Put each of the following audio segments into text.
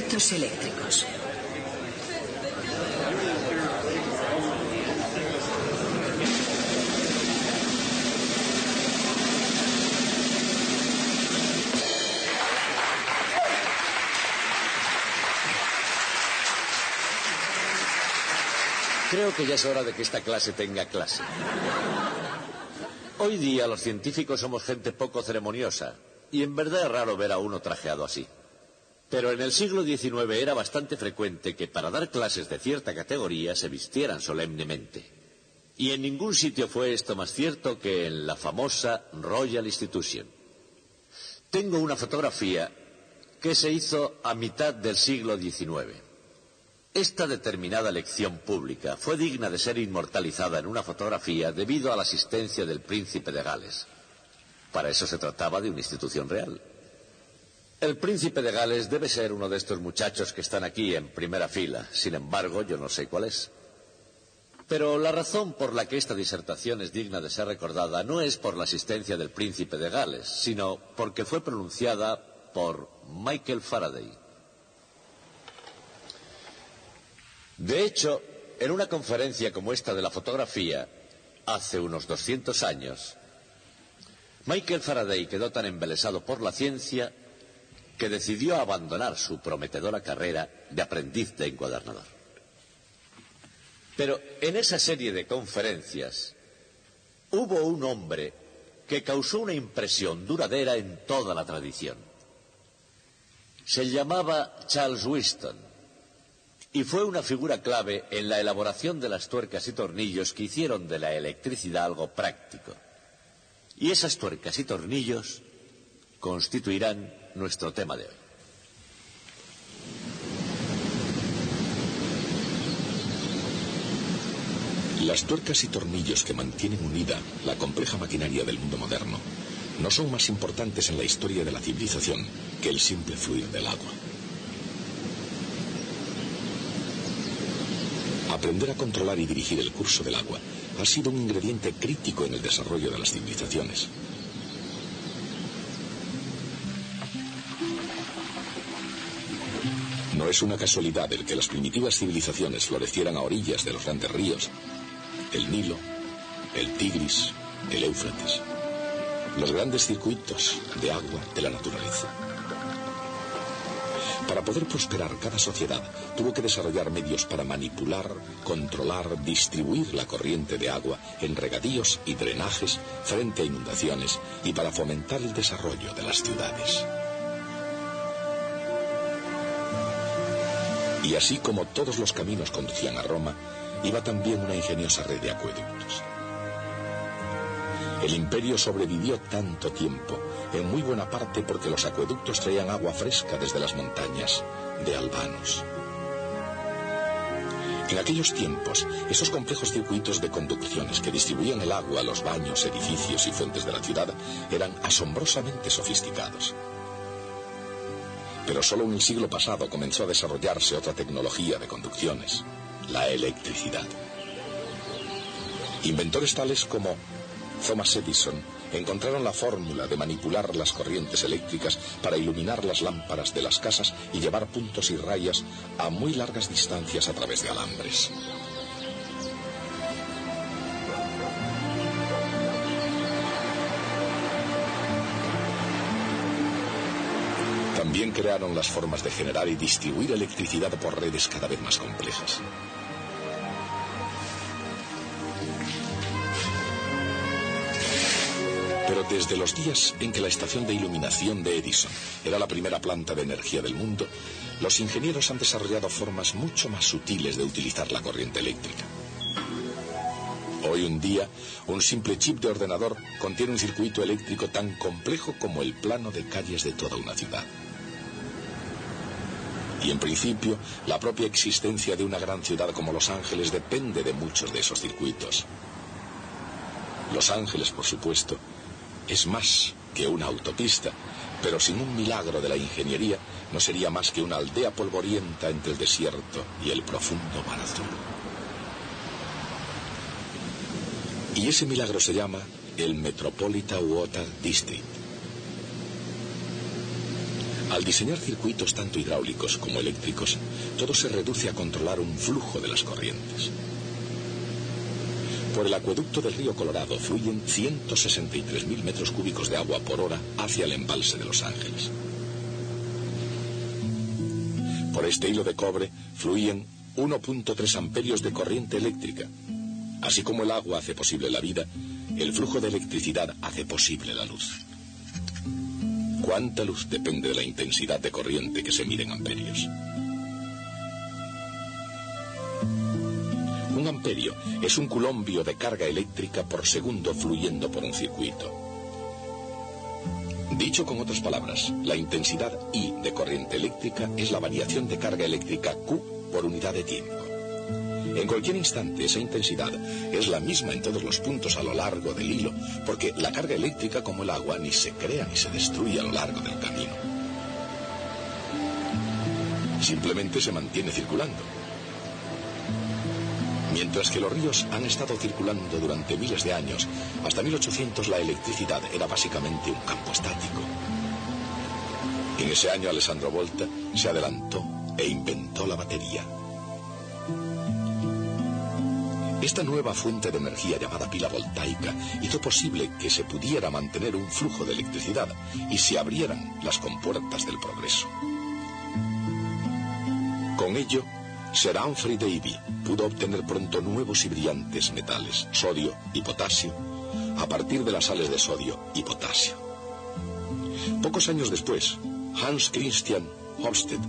efectos eléctricos. Creo que ya es hora de que esta clase tenga clase. Hoy día los científicos somos gente poco ceremoniosa, y en verdad es raro ver a uno trajeado así. Pero en el siglo XIX era bastante frecuente que para dar clases de cierta categoría se vistieran solemnemente. Y en ningún sitio fue esto más cierto que en la famosa Royal Institution. Tengo una fotografía que se hizo a mitad del siglo XIX. Esta determinada lección pública fue digna de ser inmortalizada en una fotografía debido a la asistencia del príncipe de Gales. Para eso se trataba de una institución real. El príncipe de Gales debe ser uno de estos muchachos que están aquí en primera fila. Sin embargo, yo no sé cuál es. Pero la razón por la que esta disertación es digna de ser recordada no es por la asistencia del príncipe de Gales, sino porque fue pronunciada por Michael Faraday. De hecho, en una conferencia como esta de la fotografía, hace unos 200 años, Michael Faraday quedó tan embelesado por la ciencia que decidió abandonar su prometedora carrera de aprendiz de encuadernador. Pero en esa serie de conferencias hubo un hombre que causó una impresión duradera en toda la tradición. Se llamaba Charles Whiston. Y fue una figura clave en la elaboración de las tuercas y tornillos que hicieron de la electricidad algo práctico. Y esas tuercas y tornillos constituirán nuestro tema de hoy. Las tuercas y tornillos que mantienen unida la compleja maquinaria del mundo moderno no son más importantes en la historia de la civilización que el simple fluir del agua. Aprender a controlar y dirigir el curso del agua ha sido un ingrediente crítico en el desarrollo de las civilizaciones. No es una casualidad el que las primitivas civilizaciones florecieran a orillas de los grandes ríos, el Nilo, el Tigris, el Éufrates, los grandes circuitos de agua de la naturaleza. Para poder prosperar, cada sociedad tuvo que desarrollar medios para manipular, controlar, distribuir la corriente de agua en regadíos y drenajes frente a inundaciones y para fomentar el desarrollo de las ciudades. Y así como todos los caminos conducían a Roma, iba también una ingeniosa red de acueductos. El imperio sobrevivió tanto tiempo, en muy buena parte porque los acueductos traían agua fresca desde las montañas de Albanos. En aquellos tiempos, esos complejos circuitos de conducciones que distribuían el agua a los baños, edificios y fuentes de la ciudad eran asombrosamente sofisticados. Pero solo en el siglo pasado comenzó a desarrollarse otra tecnología de conducciones, la electricidad. Inventores tales como Thomas Edison encontraron la fórmula de manipular las corrientes eléctricas para iluminar las lámparas de las casas y llevar puntos y rayas a muy largas distancias a través de alambres. También crearon las formas de generar y distribuir electricidad por redes cada vez más complejas. Pero desde los días en que la estación de iluminación de Edison era la primera planta de energía del mundo, los ingenieros han desarrollado formas mucho más sutiles de utilizar la corriente eléctrica. Hoy en día, un simple chip de ordenador contiene un circuito eléctrico tan complejo como el plano de calles de toda una ciudad. Y en principio, la propia existencia de una gran ciudad como Los Ángeles depende de muchos de esos circuitos. Los Ángeles, por supuesto, es más que una autopista, pero sin un milagro de la ingeniería no sería más que una aldea polvorienta entre el desierto y el profundo mar azul. Y ese milagro se llama el Metropolitan Water District. Al diseñar circuitos tanto hidráulicos como eléctricos, todo se reduce a controlar un flujo de las corrientes. Por el acueducto del río Colorado fluyen 163.000 metros cúbicos de agua por hora hacia el embalse de Los Ángeles. Por este hilo de cobre fluyen 1.3 amperios de corriente eléctrica. Así como el agua hace posible la vida, el flujo de electricidad hace posible la luz. ¿Cuánta luz depende de la intensidad de corriente que se mide en amperios? Un amperio es un culombio de carga eléctrica por segundo fluyendo por un circuito. Dicho con otras palabras, la intensidad I de corriente eléctrica es la variación de carga eléctrica Q por unidad de tiempo. En cualquier instante, esa intensidad es la misma en todos los puntos a lo largo del hilo, porque la carga eléctrica, como el agua, ni se crea ni se destruye a lo largo del camino. Simplemente se mantiene circulando. Mientras que los ríos han estado circulando durante miles de años, hasta 1800 la electricidad era básicamente un campo estático. En ese año Alessandro Volta se adelantó e inventó la batería. Esta nueva fuente de energía llamada pila voltaica hizo posible que se pudiera mantener un flujo de electricidad y se abrieran las compuertas del progreso. Con ello, Sir Humphrey Davy pudo obtener pronto nuevos y brillantes metales, sodio y potasio, a partir de las sales de sodio y potasio. Pocos años después, Hans Christian Ørsted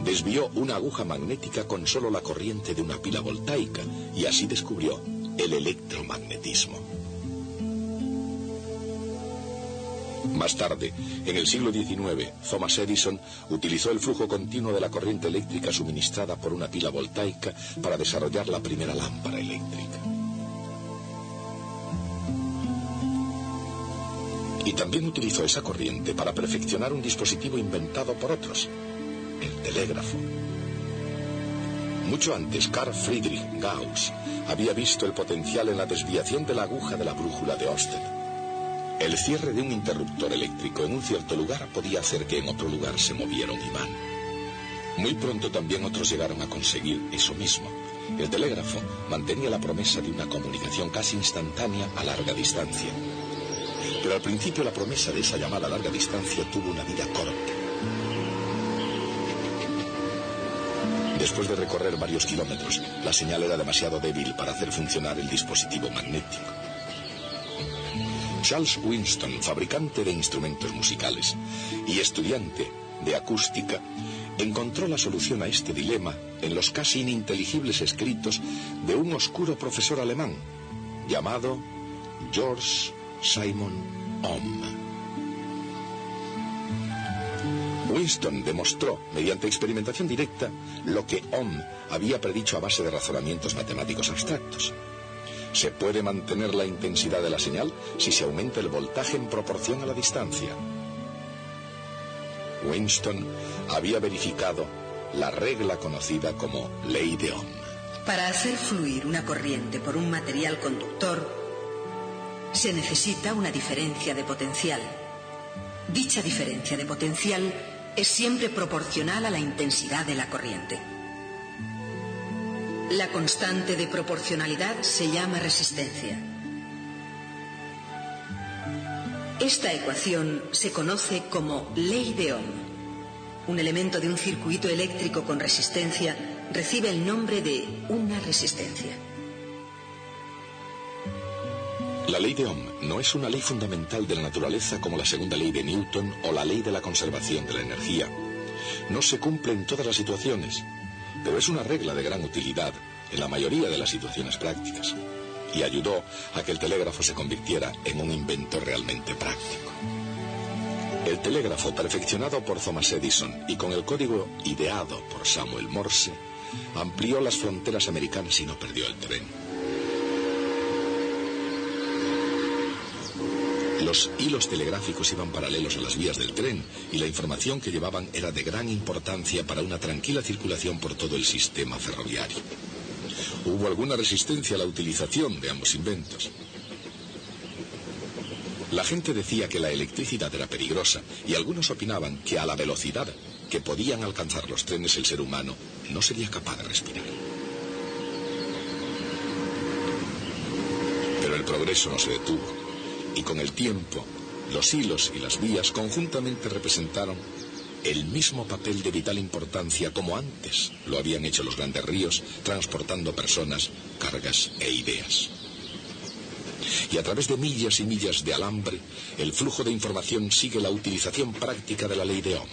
desvió una aguja magnética con solo la corriente de una pila voltaica y así descubrió el electromagnetismo. Más tarde, en el siglo XIX, Thomas Edison utilizó el flujo continuo de la corriente eléctrica suministrada por una pila voltaica para desarrollar la primera lámpara eléctrica. Y también utilizó esa corriente para perfeccionar un dispositivo inventado por otros, el telégrafo. Mucho antes, Carl Friedrich Gauss había visto el potencial en la desviación de la aguja de la brújula de Ørsted. El cierre de un interruptor eléctrico en un cierto lugar podía hacer que en otro lugar se moviera un imán. Muy pronto también otros llegaron a conseguir eso mismo. El telégrafo mantenía la promesa de una comunicación casi instantánea a larga distancia. Pero al principio la promesa de esa llamada a larga distancia tuvo una vida corta. Después de recorrer varios kilómetros, la señal era demasiado débil para hacer funcionar el dispositivo magnético. Charles Winston, fabricante de instrumentos musicales y estudiante de acústica, encontró la solución a este dilema en los casi ininteligibles escritos de un oscuro profesor alemán llamado George Simon Ohm. Winston demostró, mediante experimentación directa, lo que Ohm había predicho a base de razonamientos matemáticos abstractos. Se puede mantener la intensidad de la señal si se aumenta el voltaje en proporción a la distancia. Winston había verificado la regla conocida como ley de Ohm. Para hacer fluir una corriente por un material conductor, se necesita una diferencia de potencial. Dicha diferencia de potencial es siempre proporcional a la intensidad de la corriente. La constante de proporcionalidad se llama resistencia. Esta ecuación se conoce como ley de Ohm. Un elemento de un circuito eléctrico con resistencia recibe el nombre de una resistencia. La ley de Ohm no es una ley fundamental de la naturaleza como la segunda ley de Newton o la ley de la conservación de la energía. No se cumple en todas las situaciones, pero es una regla de gran utilidad en la mayoría de las situaciones prácticas y ayudó a que el telégrafo se convirtiera en un invento realmente práctico. El telégrafo, perfeccionado por Thomas Edison y con el código ideado por Samuel Morse, amplió las fronteras americanas y no perdió el tren. Los hilos telegráficos iban paralelos a las vías del tren y la información que llevaban era de gran importancia para una tranquila circulación por todo el sistema ferroviario. Hubo alguna resistencia a la utilización de ambos inventos. La gente decía que la electricidad era peligrosa y algunos opinaban que a la velocidad que podían alcanzar los trenes el ser humano no sería capaz de respirar. Pero el progreso no se detuvo y con el tiempo los hilos y las vías conjuntamente representaron el mismo papel de vital importancia como antes lo habían hecho los grandes ríos, transportando personas, cargas e ideas. Y a través de millas y millas de alambre, el flujo de información sigue la utilización práctica de la ley de Ohm.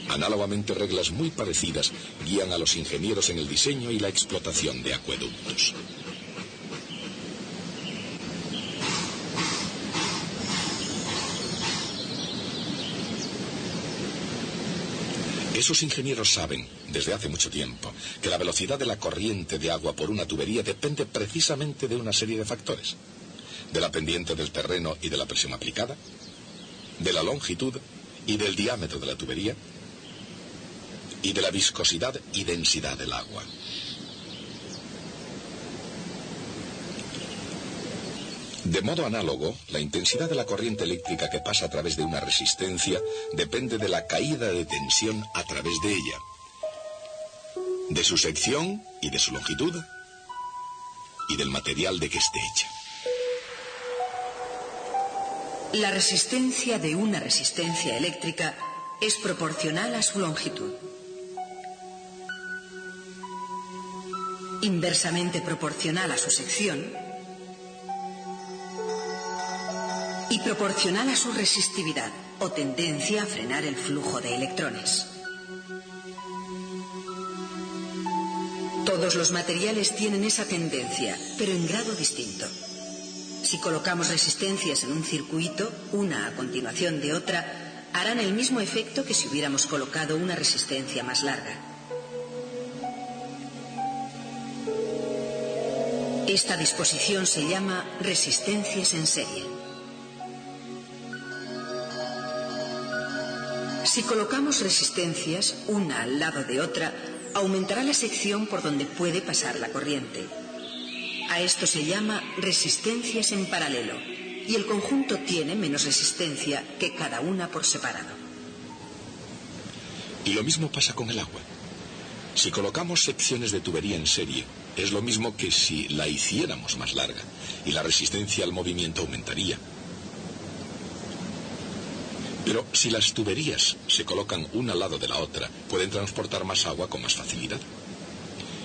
Análogamente, reglas muy parecidas guían a los ingenieros en el diseño y la explotación de acueductos. Esos ingenieros saben, desde hace mucho tiempo, que la velocidad de la corriente de agua por una tubería depende precisamente de una serie de factores. De la pendiente del terreno y de la presión aplicada, de la longitud y del diámetro de la tubería, y de la viscosidad y densidad del agua. De modo análogo, la intensidad de la corriente eléctrica que pasa a través de una resistencia depende de la caída de tensión a través de ella, de su sección y de su longitud, y del material de que esté hecha. La resistencia de una resistencia eléctrica es proporcional a su longitud. Inversamente proporcional a su sección y proporcional a su resistividad o tendencia a frenar el flujo de electrones. Todos los materiales tienen esa tendencia, pero en grado distinto. Si colocamos resistencias en un circuito, una a continuación de otra, harán el mismo efecto que si hubiéramos colocado una resistencia más larga. Esta disposición se llama resistencias en serie. Si colocamos resistencias una al lado de otra, aumentará la sección por donde puede pasar la corriente. A esto se llama resistencias en paralelo, y el conjunto tiene menos resistencia que cada una por separado. Y lo mismo pasa con el agua. Si colocamos secciones de tubería en serie, es lo mismo que si la hiciéramos más larga, y la resistencia al movimiento aumentaría. Pero si las tuberías se colocan una al lado de la otra, pueden transportar más agua con más facilidad.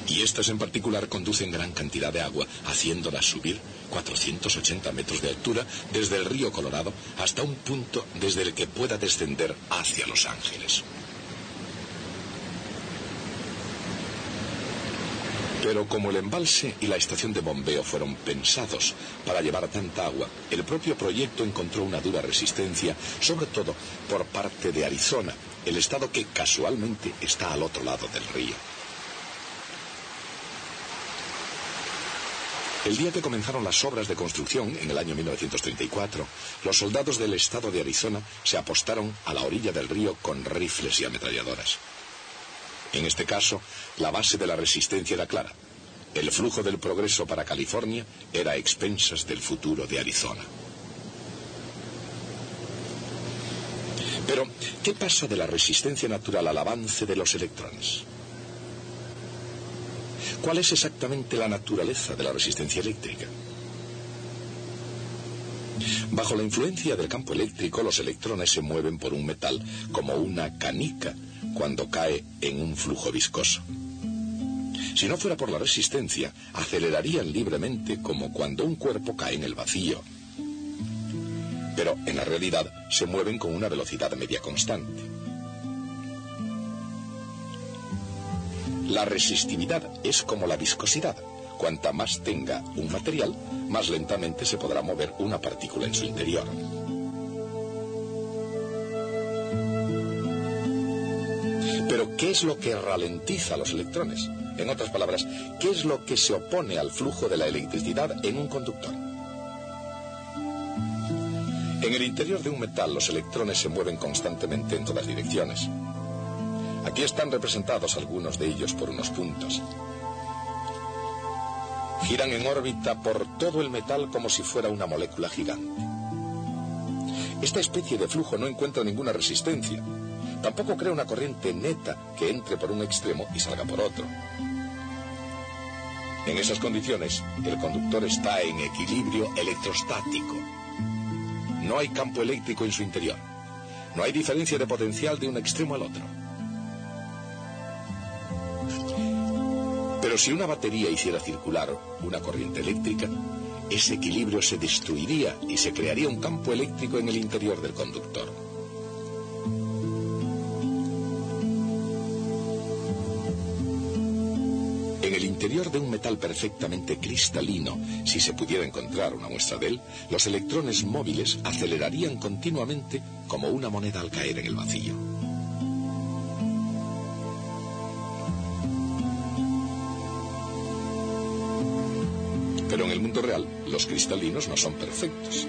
Y estas en particular conducen gran cantidad de agua, haciéndolas subir 480 metros de altura desde el río Colorado hasta un punto desde el que pueda descender hacia Los Ángeles. Pero como el embalse y la estación de bombeo fueron pensados para llevar tanta agua, el propio proyecto encontró una dura resistencia, sobre todo por parte de Arizona, el estado que casualmente está al otro lado del río. El día que comenzaron las obras de construcción, en el año 1934, los soldados del estado de Arizona se apostaron a la orilla del río con rifles y ametralladoras. En este caso, la base de la resistencia era clara. El flujo del progreso para California era a expensas del futuro de Arizona. Pero, ¿qué pasa de la resistencia natural al avance de los electrones? ¿Cuál es exactamente la naturaleza de la resistencia eléctrica? Bajo la influencia del campo eléctrico, los electrones se mueven por un metal como una canica cuando cae en un flujo viscoso. Si no fuera por la resistencia, acelerarían libremente como cuando un cuerpo cae en el vacío. Pero en la realidad se mueven con una velocidad media constante. La resistividad es como la viscosidad. Cuanta más tenga un material, más lentamente se podrá mover una partícula en su interior. Pero, ¿qué es lo que ralentiza a los electrones? En otras palabras, ¿qué es lo que se opone al flujo de la electricidad en un conductor? En el interior de un metal, los electrones se mueven constantemente en todas direcciones. Aquí están representados algunos de ellos por unos puntos. Giran en órbita por todo el metal como si fuera una molécula gigante. Esta especie de flujo no encuentra ninguna resistencia. Tampoco crea una corriente neta que entre por un extremo y salga por otro. En esas condiciones, el conductor está en equilibrio electrostático. No hay campo eléctrico en su interior. No hay diferencia de potencial de un extremo al otro. Pero si una batería hiciera circular una corriente eléctrica, ese equilibrio se destruiría y se crearía un campo eléctrico en el interior del conductor. En el interior de un metal perfectamente cristalino, si se pudiera encontrar una muestra de él, los electrones móviles acelerarían continuamente como una moneda al caer en el vacío. Pero en el mundo real, los cristalinos no son perfectos.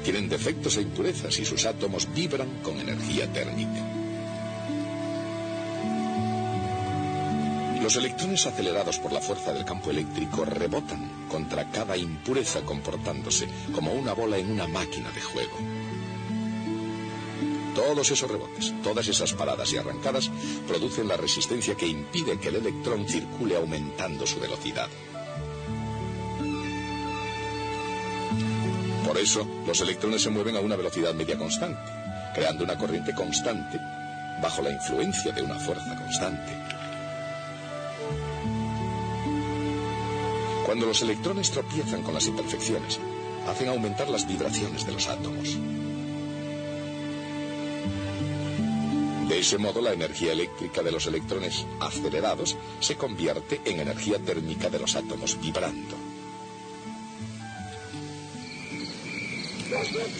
Tienen defectos e impurezas y sus átomos vibran con energía térmica. Los electrones acelerados por la fuerza del campo eléctrico rebotan contra cada impureza comportándose como una bola en una máquina de juego. Todos esos rebotes, todas esas paradas y arrancadas producen la resistencia que impide que el electrón circule aumentando su velocidad. Por eso, los electrones se mueven a una velocidad media constante, creando una corriente constante bajo la influencia de una fuerza constante. Cuando los electrones tropiezan con las imperfecciones, hacen aumentar las vibraciones de los átomos. De ese modo, la energía eléctrica de los electrones acelerados se convierte en energía térmica de los átomos vibrando.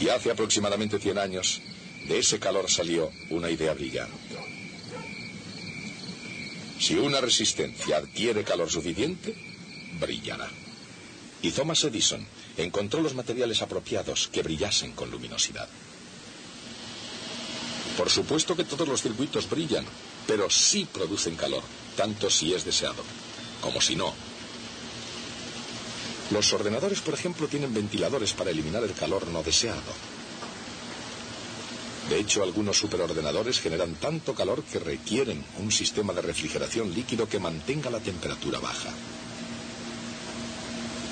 Y hace aproximadamente 100 años, de ese calor salió una idea brillante. Si una resistencia adquiere calor suficiente, brillará. Y Thomas Edison encontró los materiales apropiados que brillasen con luminosidad. Por supuesto que todos los circuitos brillan, pero sí producen calor, tanto si es deseado, como si no. Los ordenadores, por ejemplo, tienen ventiladores para eliminar el calor no deseado. De hecho, algunos superordenadores generan tanto calor que requieren un sistema de refrigeración líquido que mantenga la temperatura baja.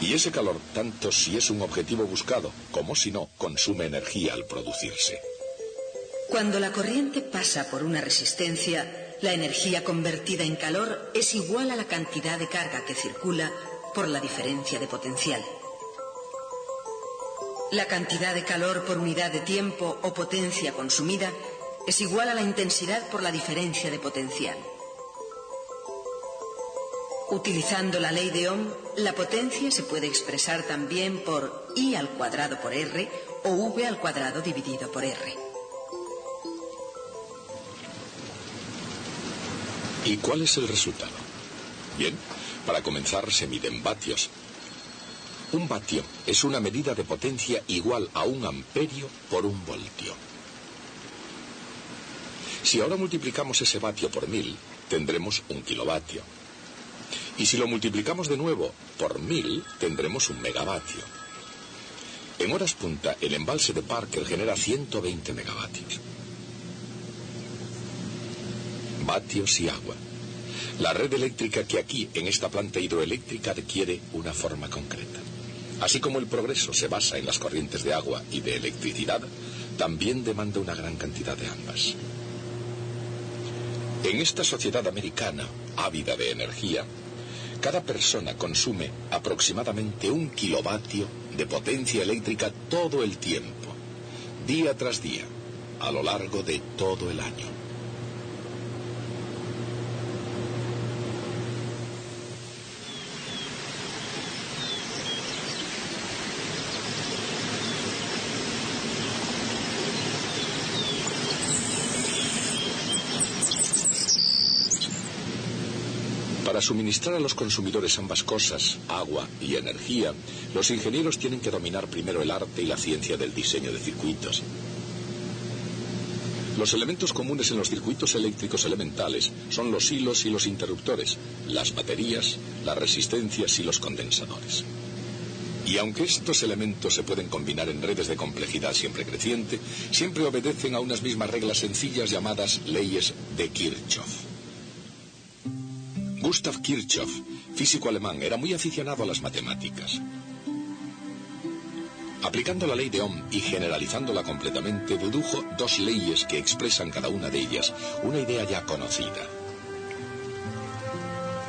Y ese calor, tanto si es un objetivo buscado como si no, consume energía al producirse. Cuando la corriente pasa por una resistencia, la energía convertida en calor es igual a la cantidad de carga que circula por la diferencia de potencial. La cantidad de calor por unidad de tiempo o potencia consumida es igual a la intensidad por la diferencia de potencial. Utilizando la ley de Ohm, la potencia se puede expresar también por I al cuadrado por R o V al cuadrado dividido por R. ¿Y cuál es el resultado? Bien, para comenzar se miden vatios. Un vatio es una medida de potencia igual a 1 amperio por 1 voltio. Si ahora multiplicamos ese vatio por 1000, tendremos 1 kilovatio. Y si lo multiplicamos de nuevo por 1000, tendremos 1 megavatio. En horas punta, el embalse de Parker genera 120 megavatios. Vatios y agua. La red eléctrica que aquí, en esta planta hidroeléctrica, adquiere una forma concreta. Así como el progreso se basa en las corrientes de agua y de electricidad, también demanda una gran cantidad de ambas. En esta sociedad americana, ávida de energía, cada persona consume aproximadamente 1 kilovatio de potencia eléctrica todo el tiempo, día tras día, a lo largo de todo el año. Para suministrar a los consumidores ambas cosas, agua y energía, los ingenieros tienen que dominar primero el arte y la ciencia del diseño de circuitos. Los elementos comunes en los circuitos eléctricos elementales son los hilos y los interruptores, las baterías, las resistencias y los condensadores. Y aunque estos elementos se pueden combinar en redes de complejidad siempre creciente, siempre obedecen a unas mismas reglas sencillas llamadas leyes de Kirchhoff. Gustav Kirchhoff, físico alemán, era muy aficionado a las matemáticas. Aplicando la ley de Ohm y generalizándola completamente, dedujo dos leyes que expresan cada una de ellas una idea ya conocida.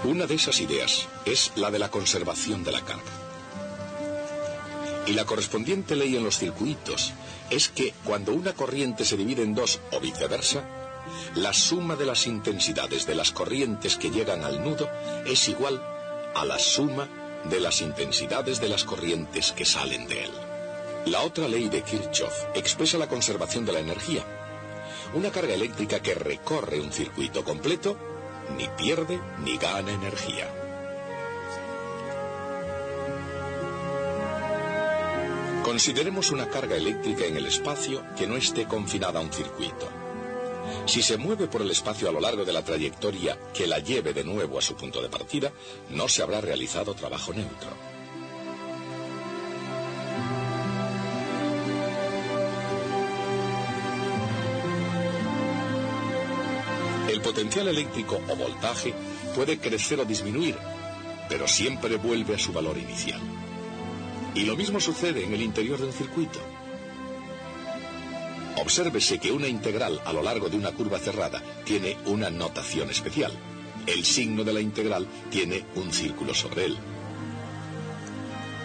Una de esas ideas es la de la conservación de la carga. Y la correspondiente ley en los circuitos es que cuando una corriente se divide en dos o viceversa, la suma de las intensidades de las corrientes que llegan al nudo es igual a la suma de las intensidades de las corrientes que salen de él. La otra ley de Kirchhoff expresa la conservación de la energía. Una carga eléctrica que recorre un circuito completo ni pierde ni gana energía. Consideremos una carga eléctrica en el espacio que no esté confinada a un circuito. Si se mueve por el espacio a lo largo de la trayectoria que la lleve de nuevo a su punto de partida, no se habrá realizado trabajo neutro. El potencial eléctrico o voltaje puede crecer o disminuir, pero siempre vuelve a su valor inicial. Y lo mismo sucede en el interior de un circuito. Obsérvese que una integral a lo largo de una curva cerrada tiene una notación especial. El signo de la integral tiene un círculo sobre él.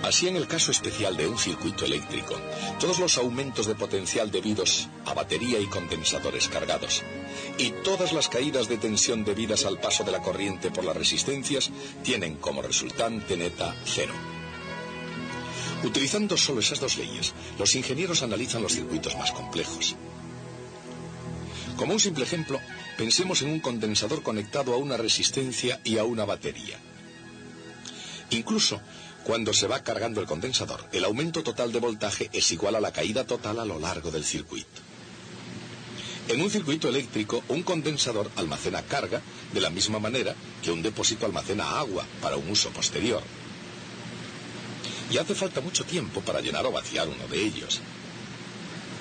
Así, en el caso especial de un circuito eléctrico, todos los aumentos de potencial debidos a batería y condensadores cargados, y todas las caídas de tensión debidas al paso de la corriente por las resistencias, tienen como resultante neta cero. Utilizando solo esas dos leyes, los ingenieros analizan los circuitos más complejos. Como un simple ejemplo, pensemos en un condensador conectado a una resistencia y a una batería. Incluso cuando se va cargando el condensador, el aumento total de voltaje es igual a la caída total a lo largo del circuito. En un circuito eléctrico, un condensador almacena carga de la misma manera que un depósito almacena agua para un uso posterior. Y hace falta mucho tiempo para llenar o vaciar uno de ellos.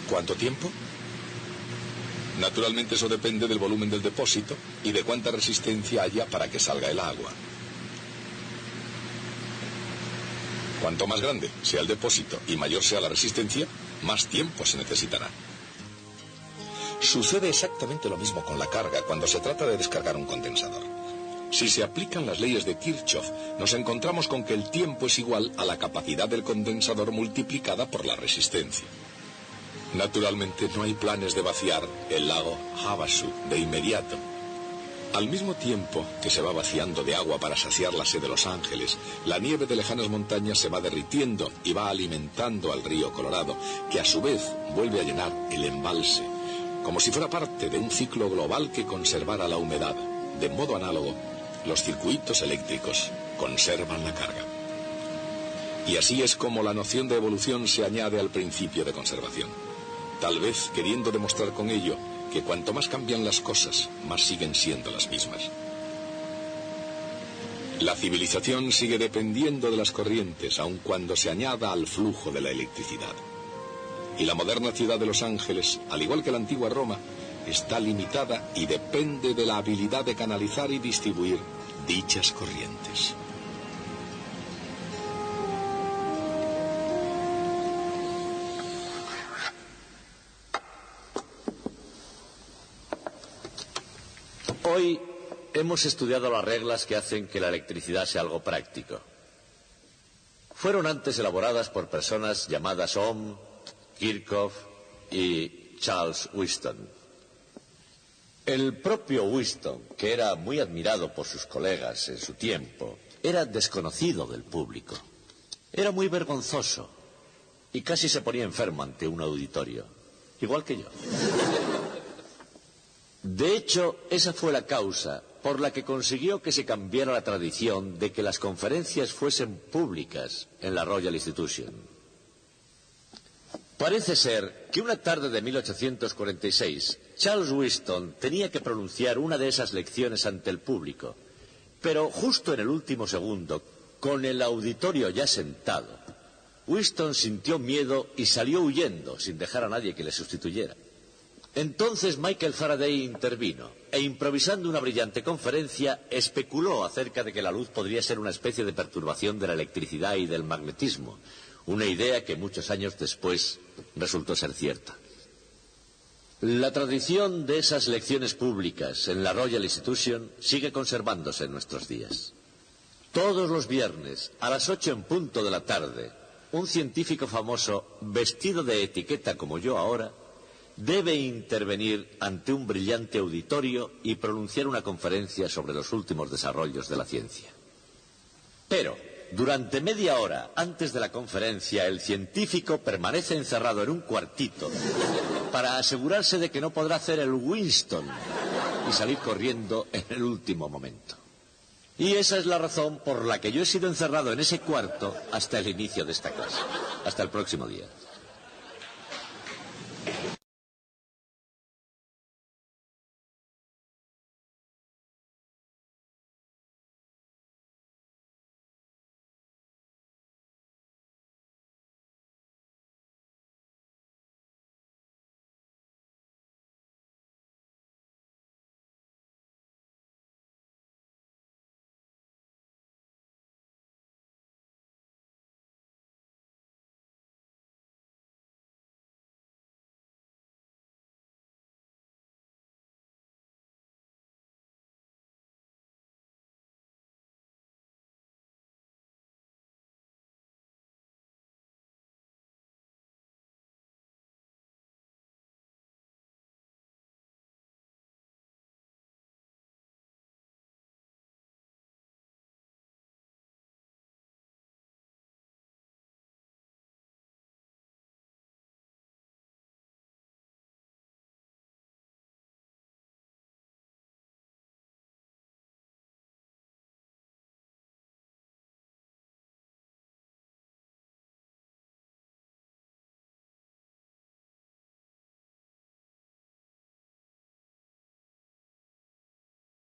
¿Cuánto tiempo? Naturalmente eso depende del volumen del depósito y de cuánta resistencia haya para que salga el agua. Cuanto más grande sea el depósito y mayor sea la resistencia, más tiempo se necesitará. Sucede exactamente lo mismo con la carga cuando se trata de descargar un condensador. Si se aplican las leyes de Kirchhoff, nos encontramos con que el tiempo es igual a la capacidad del condensador multiplicada por la resistencia. Naturalmente no hay planes de vaciar el lago Havasu de inmediato. Al mismo tiempo que se va vaciando de agua para saciar la sed de Los Ángeles, la nieve de lejanas montañas se va derritiendo y va alimentando al río Colorado, que a su vez vuelve a llenar el embalse, como si fuera parte de un ciclo global que conservara la humedad. De modo análogo, los circuitos eléctricos conservan la carga. Y así es como la noción de evolución se añade al principio de conservación, tal vez queriendo demostrar con ello que cuanto más cambian las cosas, más siguen siendo las mismas. La civilización sigue dependiendo de las corrientes, aun cuando se añada al flujo de la electricidad. Y la moderna ciudad de Los Ángeles, al igual que la antigua Roma, está limitada y depende de la habilidad de canalizar y distribuir dichas corrientes. Hoy hemos estudiado las reglas que hacen que la electricidad sea algo práctico. Fueron antes elaboradas por personas llamadas Ohm, Kirchhoff y Charles Whiston. El propio Whiston, que era muy admirado por sus colegas en su tiempo, era desconocido del público. Era muy vergonzoso y casi se ponía enfermo ante un auditorio, igual que yo. De hecho, esa fue la causa por la que consiguió que se cambiara la tradición de que las conferencias fuesen públicas en la Royal Institution. Parece ser que una tarde de 1846, Charles Whiston tenía que pronunciar una de esas lecciones ante el público, pero justo en el último segundo, con el auditorio ya sentado, Whiston sintió miedo y salió huyendo, sin dejar a nadie que le sustituyera. Entonces Michael Faraday intervino e, improvisando una brillante conferencia, especuló acerca de que la luz podría ser una especie de perturbación de la electricidad y del magnetismo, una idea que muchos años después resultó ser cierta. La tradición de esas lecciones públicas en la Royal Institution sigue conservándose en nuestros días. Todos los viernes, a las 8 en punto de la tarde, un científico famoso, vestido de etiqueta como yo ahora, debe intervenir ante un brillante auditorio y pronunciar una conferencia sobre los últimos desarrollos de la ciencia. Pero, durante media hora antes de la conferencia, el científico permanece encerrado en un cuartito para asegurarse de que no podrá hacer el Winston y salir corriendo en el último momento. Y esa es la razón por la que yo he sido encerrado en ese cuarto hasta el inicio de esta clase. Hasta el próximo día.